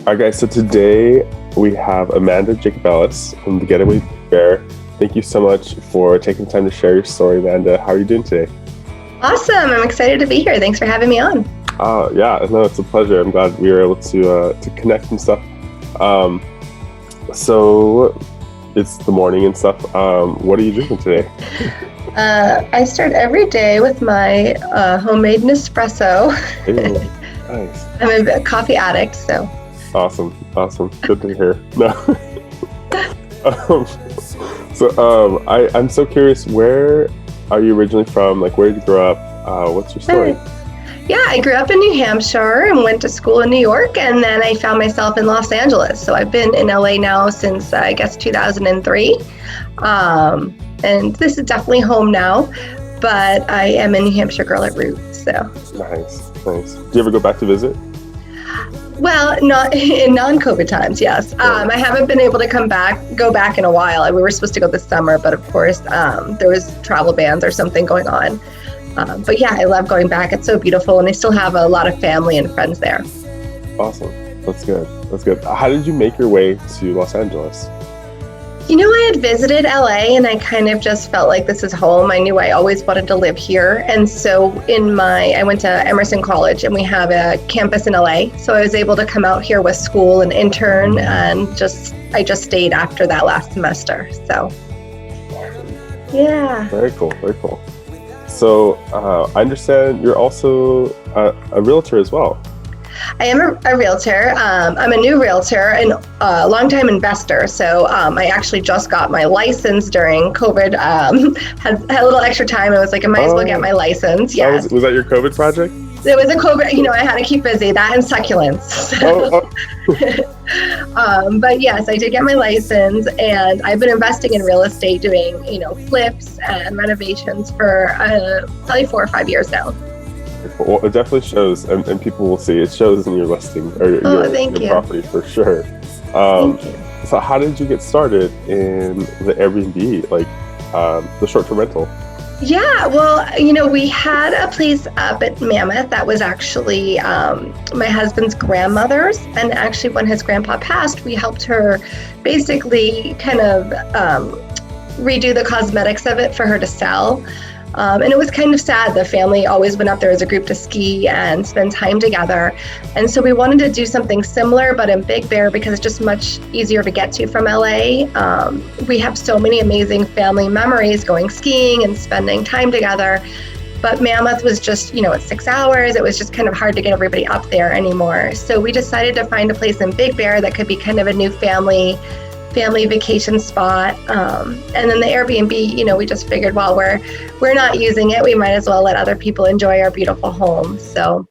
All right, guys. So today we have Amanda Jacobellis from the Getaway Bear. Thank you so much for taking the time to share your story, Amanda. How are you doing today? Awesome. I'm excited to be here. Thanks for having me on. Yeah, no, it's a pleasure. I'm glad we were able to connect and stuff. So it's the morning and stuff. What are you drinking today? I start every day with my homemade Nespresso. Ew, nice. I'm a coffee addict, so. Awesome. Good to hear. No. I'm so curious. Where are you originally from? Like, where did you grow up? What's your story? Yeah, I grew up in New Hampshire and went to school in New York, and then I found myself in Los Angeles. So I've been in LA now since, I guess, 2003. And this is definitely home now, but I am a New Hampshire girl at root, so. Nice. Do you ever go back to visit? Well, not in non-COVID times, yes. I haven't been able to go back in a while. We were supposed to go this summer, but of course, there was travel bans or something going on. But yeah, I love going back. It's so beautiful, and I still have a lot of family and friends there. Awesome. That's good. How did you make your way to Los Angeles? I had visited LA, and I kind of just felt like this is home. I knew I always wanted to live here. And so I went to Emerson College, and we have a campus in LA. So I was able to come out here with school and intern, and I just stayed after that last semester. So, yeah. Very cool. So I understand you're also a realtor as well. I am a realtor. I'm a new realtor and a longtime investor. So I actually just got my license during COVID. Had a little extra time. I was like, I might as well get my license. Yeah. Was that your COVID project? It was a COVID. I had to keep busy. That and succulents. So. But yes, I did get my license, and I've been investing in real estate, doing flips and renovations for probably 4 or 5 years now. Well, it definitely shows, and people will see it shows in your listing or your property for sure. Thank you. So how did you get started in the Airbnb, like the short-term rental? Yeah, well, we had a place up at Mammoth that was actually my husband's grandmother's, and actually when his grandpa passed, we helped her basically kind of redo the cosmetics of it for her to sell. And it was kind of sad. The family always went up there as a group to ski and spend time together. And so we wanted to do something similar, but in Big Bear, because it's just much easier to get to from LA. We have so many amazing family memories going skiing and spending time together. But Mammoth was just, it's 6 hours. It was just kind of hard to get everybody up there anymore. So we decided to find a place in Big Bear that could be kind of a new family vacation spot. And then the Airbnb, we just figured while we're not using it, we might as well let other people enjoy our beautiful home. So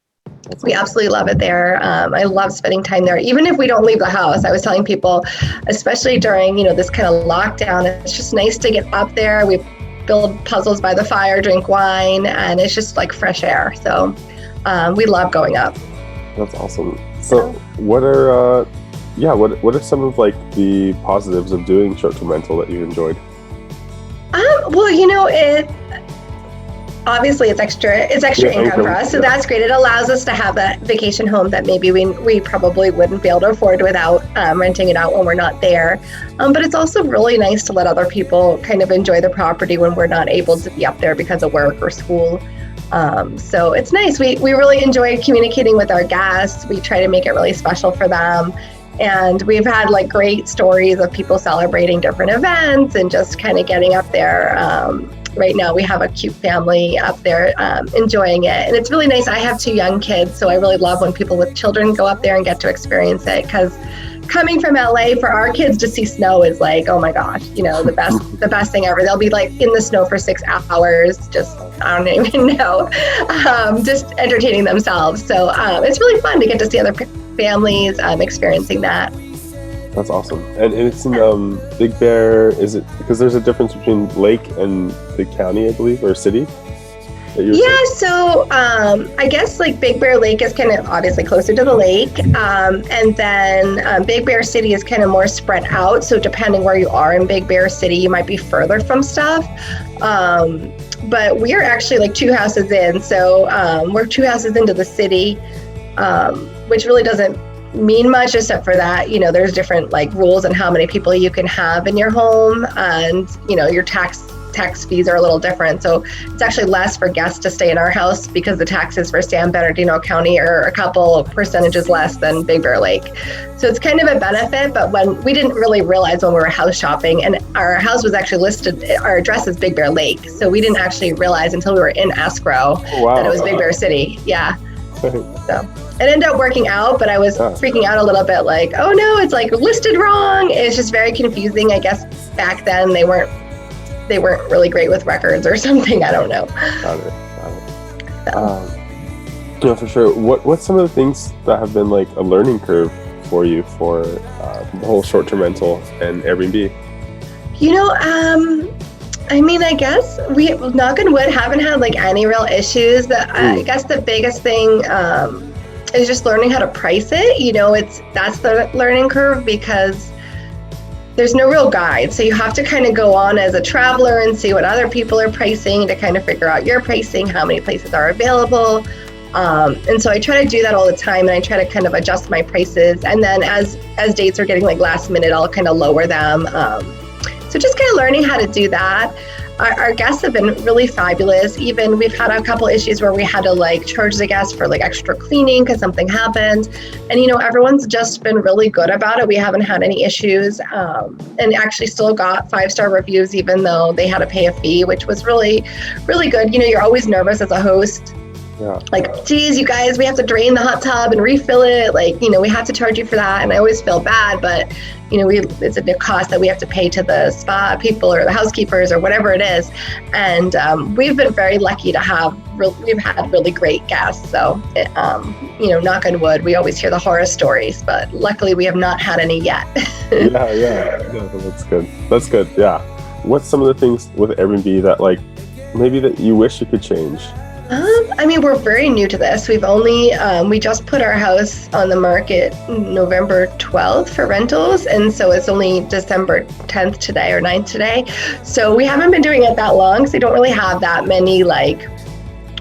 we absolutely love it there. I love spending time there, even if we don't leave the house. I was telling people, especially during, this kind of lockdown, it's just nice to get up there. We build puzzles by the fire, drink wine, and it's just like fresh air. So we love going up. That's awesome. So what are some of like the positives of doing short-term rental that you enjoyed? Well, obviously it's extra income for us, so that's great. It allows us to have that vacation home that maybe we probably wouldn't be able to afford without renting it out when we're not there. But it's also really nice to let other people kind of enjoy the property when we're not able to be up there because of work or school. So it's nice. We really enjoy communicating with our guests. We try to make it really special for them. And we've had like great stories of people celebrating different events and just kind of getting up there. Right now we have a cute family up there enjoying it. And it's really nice. I have 2 young kids, so I really love when people with children go up there and get to experience it, because coming from LA, for our kids to see snow is like, oh my gosh, the best thing ever. They'll be like in the snow for 6 hours, just, I don't even know, just entertaining themselves. So it's really fun to get to see other families experiencing that. That's awesome. And it's in Big Bear, is it, because there's a difference between lake and the county, I believe, or city? Yeah, so I guess like Big Bear Lake is kind of obviously closer to the lake, and then Big Bear City is kind of more spread out. So depending where you are in Big Bear City, you might be further from stuff. But we're actually like 2 houses in, so we're 2 houses into the city, which really doesn't mean much except for that, there's different like rules on how many people you can have in your home, and your tax fees are a little different. So it's actually less for guests to stay in our house because the taxes for San Bernardino County are a couple percentages less than Big Bear Lake. So it's kind of a benefit, but when we didn't really realize when we were house shopping, and our house was actually listed, our address is Big Bear Lake. So we didn't actually realize until we were in escrow that it was Big Bear City. Yeah. So it ended up working out, but I was freaking out a little bit like, oh no, it's like listed wrong. It's just very confusing. I guess back then they weren't really great with records or something. I don't know. Got it. So. For sure. What's some of the things that have been like a learning curve for you for the whole short-term rental and Airbnb? I guess we, knock on wood, haven't had like any real issues. I guess the biggest thing is just learning how to price it. That's the learning curve because there's no real guide. So you have to kind of go on as a traveler and see what other people are pricing to kind of figure out your pricing, how many places are available. And so I try to do that all the time, and I try to kind of adjust my prices. And then as dates are getting like last minute, I'll kind of lower them. So just kind of learning how to do that. Our guests have been really fabulous. Even we've had a couple issues where we had to like charge the guests for like extra cleaning because something happened. And, everyone's just been really good about it. We haven't had any issues, and actually still got 5-star reviews, even though they had to pay a fee, which was really, really good. You're always nervous as a host. Yeah. Like, geez, you guys, we have to drain the hot tub and refill it. Like, we have to charge you for that. And I always feel bad, but, it's a new cost that we have to pay to the spa people or the housekeepers or whatever it is. And we've been very lucky to we've had really great guests. So, knock on wood, we always hear the horror stories, but luckily we have not had any yet. Yeah, that's good. Yeah. What's some of the things with Airbnb that like maybe that you wish you could change? We're very new to this. We've only, we just put our house on the market November 12th for rentals. And so it's only December 10th today or 9th today. So we haven't been doing it that long. So we don't really have that many like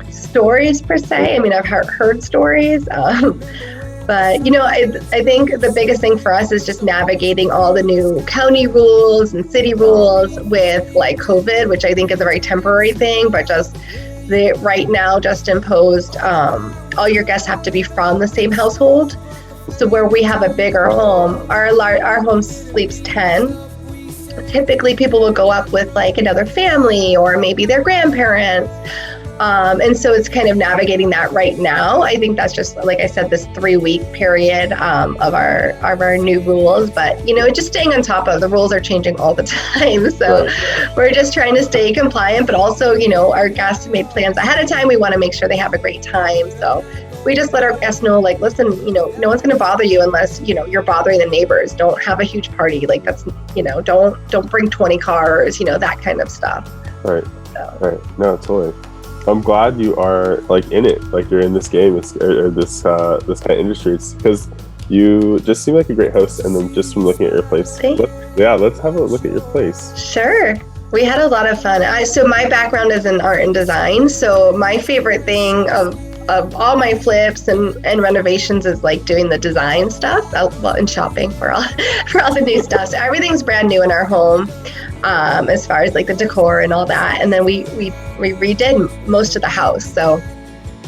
stories per se. I've heard stories. But, I think the biggest thing for us is just navigating all the new county rules and city rules with like COVID, which I think is a very temporary thing, but just they right now just imposed all your guests have to be from the same household. So where we have a bigger home, our home sleeps 10. Typically people will go up with like another family or maybe their grandparents. And so it's kind of navigating that right now. I think that's just, like I said, this 3-week period of our new rules. But, just staying on top of the rules are changing all the time. So we're just trying to stay compliant. But also, our guests made plans ahead of time. We want to make sure they have a great time. So we just let our guests know, like, listen, no one's going to bother you unless, you're bothering the neighbors. Don't have a huge party. Like that's, don't bring 20 cars, that kind of stuff. Right. So. Right. No, totally. I'm glad you are like in it, like you're in this game, or this kind of industry. It's because you just seem like a great host, and then just from looking at your place, let's have a look at your place. Sure. We had a lot of fun. So my background is in art and design. So my favorite thing of all my flips and renovations is like doing the design stuff, and shopping for all the new stuff. So everything's brand new in our home. As far as like the decor and all that, and then we redid most of the house. So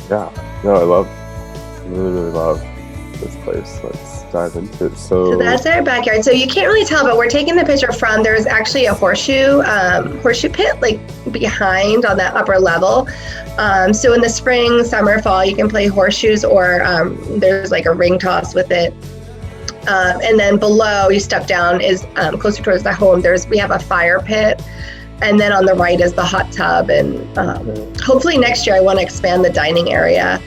yeah, no, I really love this place. Let's dive into it. So that's our backyard. So you can't really tell, but we're taking the picture from, there's actually a horseshoe pit like behind on that upper level. So in the spring, summer, fall, you can play horseshoes, or there's like a ring toss with it. And then below, you step down, is closer towards the home. We have a fire pit, and then on the right is the hot tub. And hopefully next year I want to expand the dining area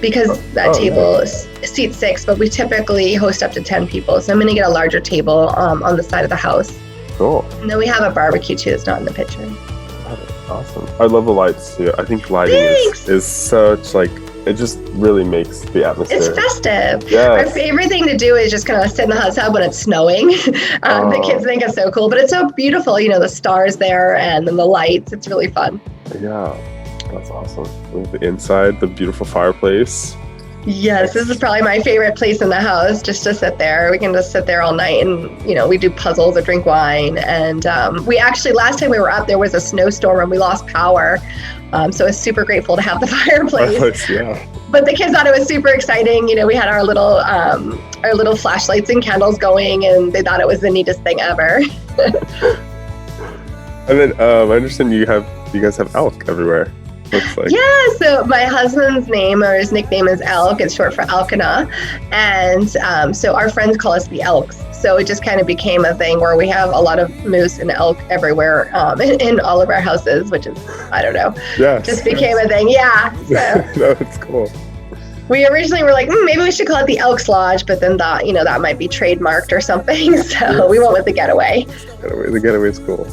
because that table seats 6, but we typically host up to 10 people. So I'm going to get a larger table on the side of the house. Cool. And then we have a barbecue too. It's not in the picture. Awesome. I love the lights too. I think lighting is such like, it just really makes the atmosphere. It's festive. Yes. Our favorite thing to do is just kind of sit in the hot tub when it's snowing. The kids think it's so cool, but it's so beautiful. The stars there and then the lights. It's really fun. Yeah, that's awesome. With the inside, the beautiful fireplace. Yes, this is probably my favorite place in the house, just to sit there. We can just sit there all night and, we do puzzles or drink wine. And we actually, last time we were up, there was a snowstorm and we lost power. So it's super grateful to have the fireplace. Yeah. But the kids thought it was super exciting. We had our little flashlights and candles going, and they thought it was the neatest thing ever. And then I understand you guys have elk everywhere. Looks like. Yeah, so my husband's name, or his nickname, is Elk. It's short for Elkanah. And so our friends call us the Elks. So it just kind of became a thing where we have a lot of moose and elk everywhere in all of our houses, which is, I don't know, just became a thing. Yeah. So. No, it's cool. We originally were like, maybe we should call it the Elks Lodge, but then thought, that might be trademarked or something. So we went with the Getaway. The Getaway's cool.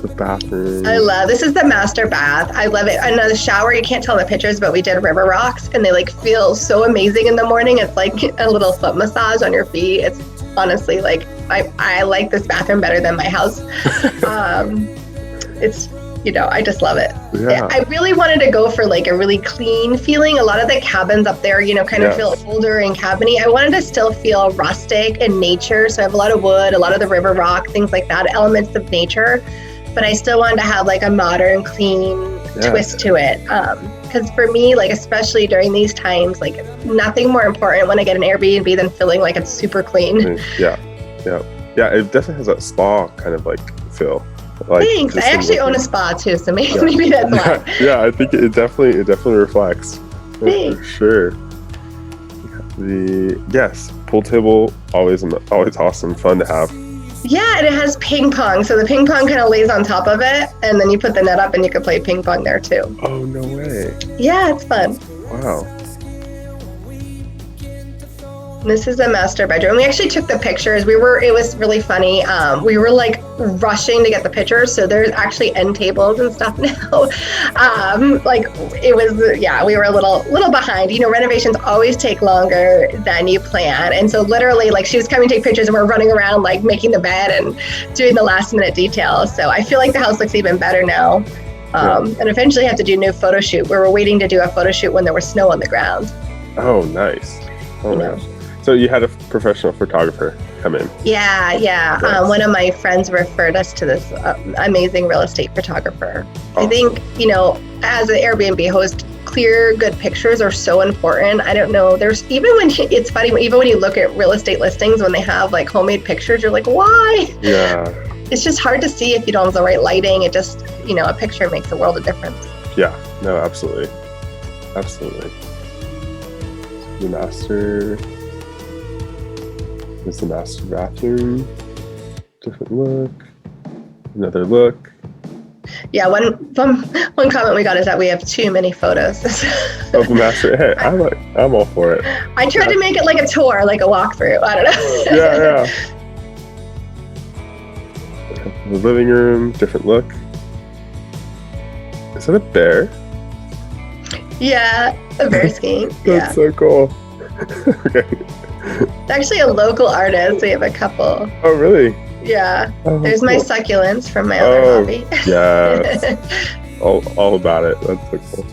The bathroom. This is the master bath. I love it. And the shower, you can't tell in the pictures, but we did river rocks, and they feel so amazing in the morning. It's like a little foot massage on your feet. It's honestly I like this bathroom better than my house. It's I just love it. Yeah. I really wanted to go for a really clean feeling. A lot of the cabins up there, kind of feel older and cabiny. I wanted to still feel rustic and nature. So I have a lot of wood, a lot of the river rock, things like that, elements of nature. But I still wanted to have a modern, clean twist to it. Because for me, especially during these times, nothing more important when I get an Airbnb than feeling like it's super clean. Yeah. It definitely has that spa kind of feel. Thanks. I actually own a spa too, so maybe that's why. Yeah, I think it definitely reflects. Thanks. For sure. Pool table always awesome, fun to have. Yeah, and it has ping pong. So the ping pong kind of lays on top of it, and then you put the net up and you can play ping pong there too. Oh, no way. Yeah, it's fun. Wow. This is the master bedroom. We actually took the pictures. It was really funny. We were rushing to get the pictures. So there's actually end tables and stuff now. We were a little behind. Renovations always take longer than you plan. And so literally she was coming to take pictures and we're running around making the bed and doing the last minute details. So I feel like the house looks even better now. And eventually have to do a new photo shoot. We were waiting to do a photo shoot when there was snow on the ground. Oh, nice. Oh, my gosh. So you had a professional photographer come in. Yeah. Nice. One of my friends referred us to this amazing real estate photographer. Awesome. I think, as an Airbnb host, clear, good pictures are so important. I don't know. It's funny, even when you look at real estate listings, when they have homemade pictures, you're like, why? Yeah. It's just hard to see if you don't have the right lighting. It just, a picture makes a world of difference. Yeah. No, absolutely. The master... There's the master bathroom. Different look. Another look. Yeah, one comment we got is that we have too many photos. Of the master. Hey, I'm all for it. I tried to make it like a tour, like a walkthrough. I don't know. Yeah. The living room, different look. Is that a bear? Yeah, a bear skin. That's so cool. Okay. It's actually a local artist. We have a couple. Oh, really? Yeah. Oh, there's cool. my succulents from my other hobby. Yes. all about it. That's so cool.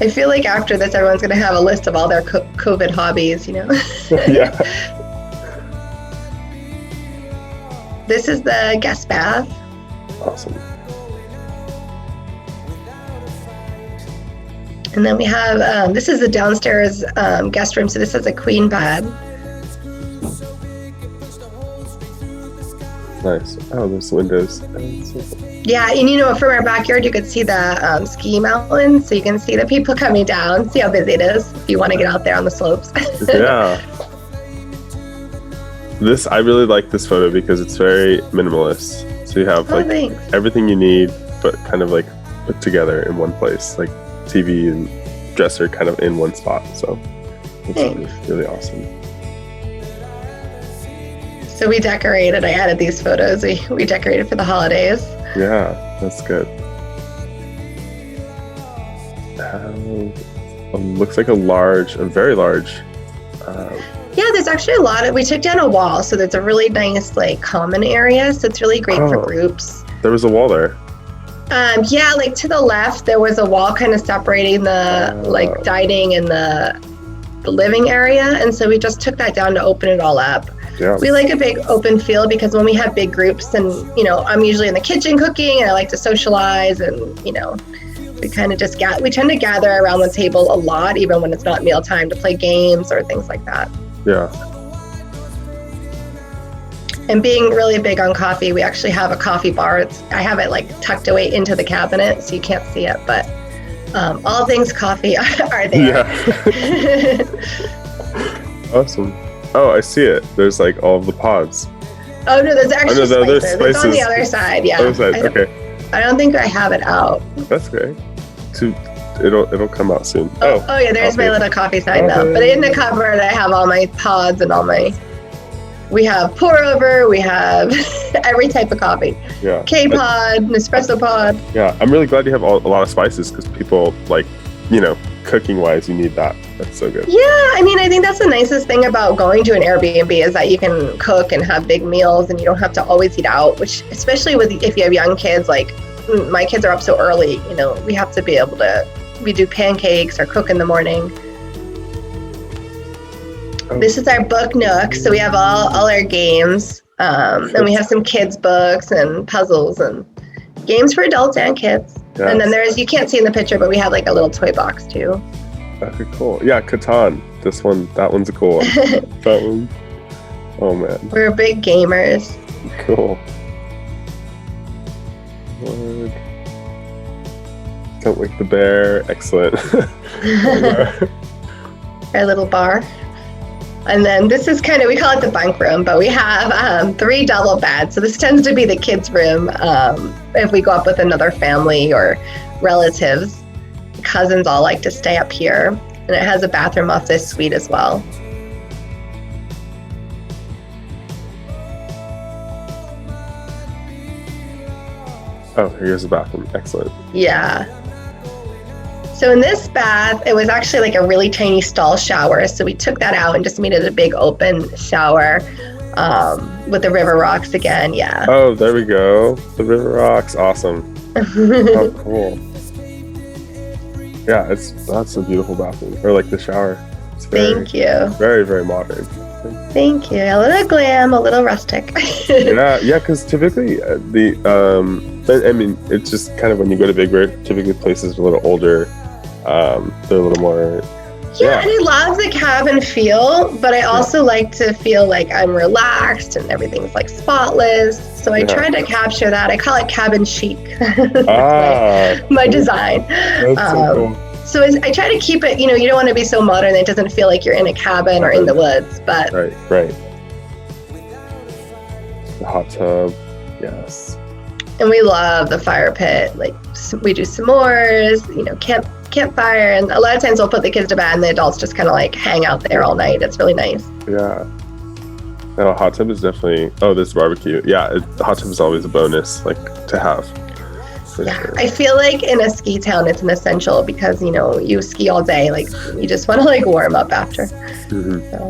I feel like after this, everyone's going to have a list of all their COVID hobbies, Yeah. This is the guest bath. Awesome. And then we have, this is the downstairs guest room. So this is a queen bed. Nice. Oh, there's windows. Yeah, and from our backyard, you could see the ski mountain. So you can see the people coming down, see how busy it is if you want to get out there on the slopes. Yeah. I really like this photo because it's very minimalist. So you have everything you need, but kind of put together in one place, TV and dresser kind of in one spot. So it's really awesome. So we decorated. I added these photos. We decorated for the holidays. Yeah, that's good. Looks like a very large. Yeah, there's actually a lot of. We took down a wall, so there's a really nice common area. So it's really great for groups. There was a wall there. Yeah, like to the left, there was a wall kind of separating the like dining and the living area, and so we just took that down to open it all up. Yeah. We like a big open field because when we have big groups, and I'm usually in the kitchen cooking, and I like to socialize, and we kind of just we tend to gather around the table a lot, even when it's not mealtime, to play games or things like that. Yeah. And being really big on coffee, we actually have a coffee bar. I have it like tucked away into the cabinet, so you can't see it, but all things coffee are there. Yeah. Awesome. Oh, I see it. There's like all of the pods. Oh no, there's actually spices. Spices. It's on the other side. Yeah. Other side. Okay. I don't think I have it out. That's okay. It'll come out soon. Oh yeah, there's my little coffee sign now. But in the cupboard, I have all my pods and we have pour over, we have every type of coffie. Yeah. K-pod, Nespresso pod. Yeah, I'm really glad you have a lot of spices, because people like, cooking wise, you need that. That's so good. Yeah, I mean, I think that's the nicest thing about going to an Airbnb is that you can cook and have big meals, and you don't have to always eat out, which especially if you have young kids, like my kids are up so early, we have to be able to, we do pancakes or cook in the morning. This is our book nook, so we have all our games, and we have some kids' books and puzzles and games for adults and kids. Yes. And then you can't see in the picture, but we have like a little toy box too. Okay, cool. Yeah, Catan. That one's a cool one. That one. Oh man. We're big gamers. Cool. Lord. Don't Wake the Bear. Excellent. Our little bar. And then this is we call it the bunk room, but we have 3 double beds. So this tends to be the kids' room if we go up with another family or relatives. Cousins all like to stay up here. And it has a bathroom off this suite as well. Oh, here's the bathroom. Excellent. Yeah. So in this bath, it was actually like a really tiny stall shower. So we took that out and just made it a big open shower with the river rocks again. Yeah. Oh, there we go. The river rocks. Awesome. Oh, cool. Yeah, that's a beautiful bathroom. Or like the shower. It's Thank you. Very, very modern. Thank you. A little glam, a little rustic. yeah, because typically it's just kind of when you go to typically places are a little older. They're a little more. Yeah, and I love the cabin feel, but I also like to feel like I'm relaxed and everything's like spotless. So I try to capture that. I call it cabin chic. my design. That's so cool. So I try to keep it, you don't want to be so modern that it doesn't feel like you're in a cabin or in the woods, but. Right. The hot tub, yes. And we love the fire pit. Like we do s'mores, campfire, and a lot of times we'll put the kids to bed and the adults just kind of like hang out there all night. It's really nice. Yeah. No, hot tub is definitely. Oh, this barbecue. Yeah, the hot tub is always a bonus, like to have. Sure. I feel like in a ski town it's an essential because you ski all day, like you just want to like warm up after. Mm-hmm. So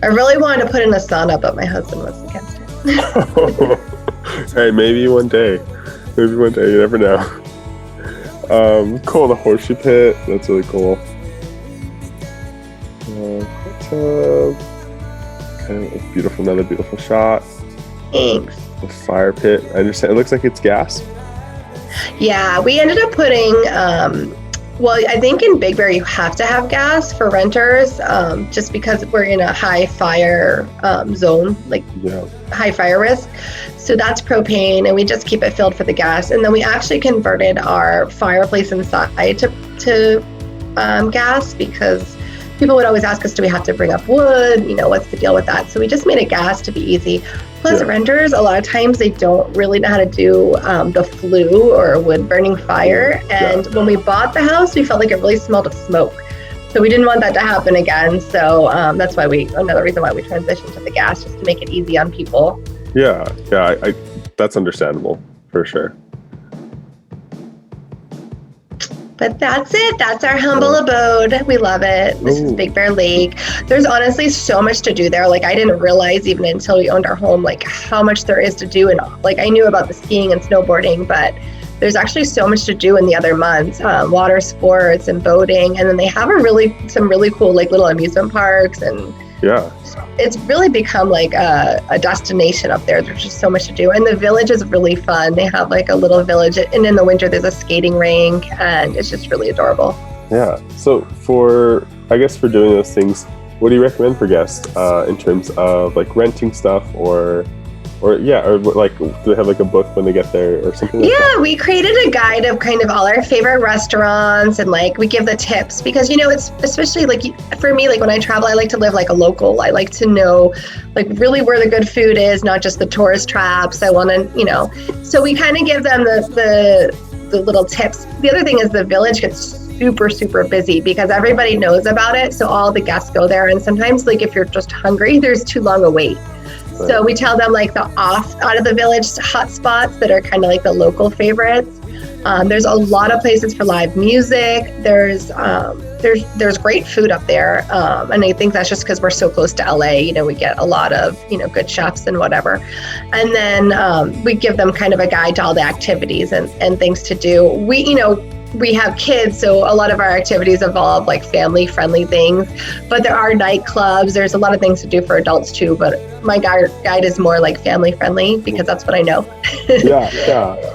I really wanted to put in a sauna, but my husband was against it. Hey, maybe one day, you never know. Cool. The horseshoe pit, that's really cool. Hot tub, another beautiful shot. Thanks. The fire pit, I understand, it looks like it's gas. Yeah, we ended up putting, I think in Big Bear you have to have gas for renters, just because we're in a high fire zone, high fire risk. So that's propane, and we just keep it filled for the gas. And then we actually converted our fireplace inside to gas, because people would always ask us, do we have to bring up wood? What's the deal with that? So we just made it gas to be easy. Plus renters, a lot of times they don't really know how to do the flue or wood burning fire. And when we bought the house, we felt like it really smelled of smoke. So we didn't want that to happen again. So that's why another reason why we transitioned to the gas, just to make it easy on people. Yeah, I that's understandable for sure. But that's it. That's our humble abode. We love it. This is Big Bear Lake. There's honestly so much to do there. Like I didn't realize even until we owned our home, like how much there is to do. And like I knew about the skiing and snowboarding, but there's actually so much to do in the other months, water sports and boating. And then they have some really cool like little amusement parks, and Yeah. it's really become like a destination up there. There's just so much to do. And the village is really fun. They have like a little village, and in the winter there's a skating rink, and it's just really adorable. Yeah. So for doing those things, what do you recommend for guests in terms of like renting stuff or like do they have like a book when they get there or something like that? Yeah, we created a guide of kind of all our favorite restaurants, and like we give the tips because, it's especially like for me, like when I travel, I like to live like a local. I like to know like really where the good food is, not just the tourist traps. I want to, so we kind of give them the little tips. The other thing is the village gets super, super busy because everybody knows about it. So all the guests go there. And sometimes like if you're just hungry, there's too long a wait. Right. So we tell them like the out of the village hot spots that are kind of like the local favorites. There's a lot of places for live music. There's great food up there. And I think that's just because we're so close to LA, we get a lot of, good chefs and whatever. And then we give them kind of a guide to all the activities and things to do. We have kids, so a lot of our activities involve like family-friendly things, but there are nightclubs. There's a lot of things to do for adults too, but my guide is more like family-friendly because that's what I know. Yeah.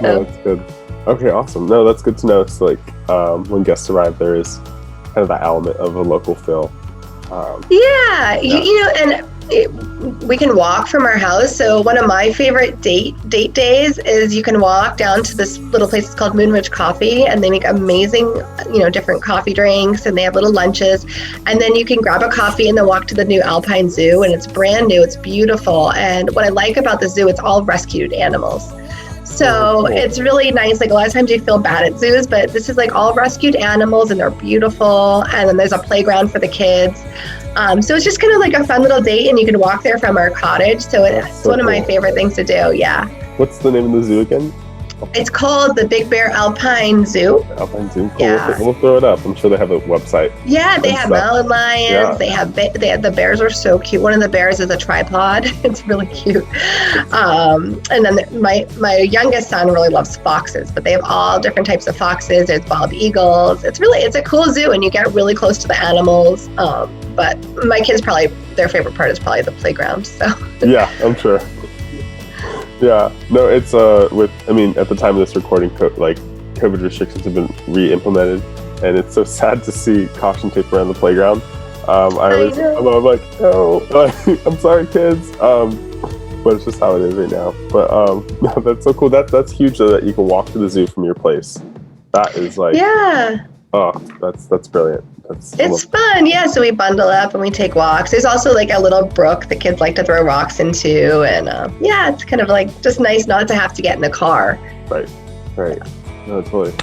No, that's good. Okay, awesome. No, that's good to know. So like when guests arrive, there is kind of that element of a local feel. And we can walk from our house. So one of my favorite date days is you can walk down to this little place. It's called Moonridge Coffee, and they make amazing, different coffee drinks, and they have little lunches. And then you can grab a coffee and then walk to the new Alpine Zoo, and it's brand new. It's beautiful. And what I like about the zoo, it's all rescued animals. So it's really nice. Like a lot of times you feel bad at zoos, but this is like all rescued animals, and they're beautiful. And then there's a playground for the kids. So it's just kind of like a fun little date, and you can walk there from our cottage. So it's one of my favorite things to do. Yeah. What's the name of the zoo again? It's called the Big Bear Alpine Zoo. Alpine Zoo. Cool. Yeah. We'll throw it up. I'm sure they have a website. Yeah, they have mountain lions. Yeah. They have the bears are so cute. One of the bears is a tripod. It's really cute. And then my youngest son really loves foxes, but they have all different types of foxes. There's bald eagles. It's a cool zoo, and you get really close to the animals. But my kids their favorite part is probably the playground. So yeah, I'm sure. Yeah, no, it's at the time of this recording, COVID restrictions have been re-implemented, and it's so sad to see caution tape around the playground. I'm like, no, I'm sorry, kids. But it's just how it is right now. But no, that's so cool. That's huge though, that you can walk to the zoo from your place. That is like, yeah. Oh, that's brilliant. It's fun, yeah. So we bundle up and we take walks. There's also like a little brook the kids like to throw rocks into, and it's kind of like just nice not to have to get in the car. Right. No, totally.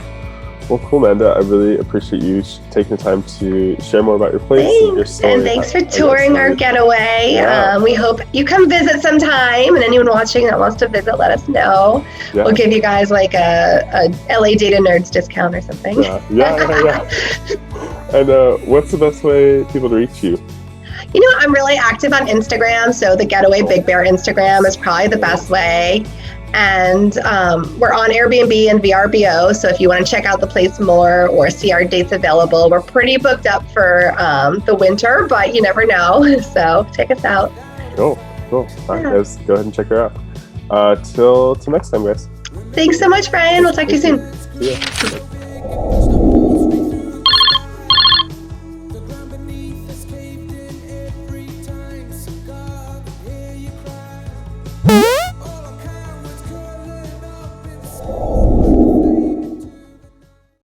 Well, cool, Amanda. I really appreciate you taking the time to share more about your place and your story. And thanks for touring our getaway. Yeah. We hope you come visit sometime, and anyone watching that wants to visit, let us know. Yeah. We'll give you guys like a LA Data Nerds discount or something. Yeah. And what's the best way people to reach you? I'm really active on Instagram, so the Getaway Big Bear Instagram is probably the best way. And we're on Airbnb and VRBO, so if you want to check out the place more or see our dates available, we're pretty booked up for the winter, but you never know, so check us out. Cool. All right, guys, go ahead and check her out. Till next time, guys. Thanks so much, Brian. We'll talk to you soon. See ya.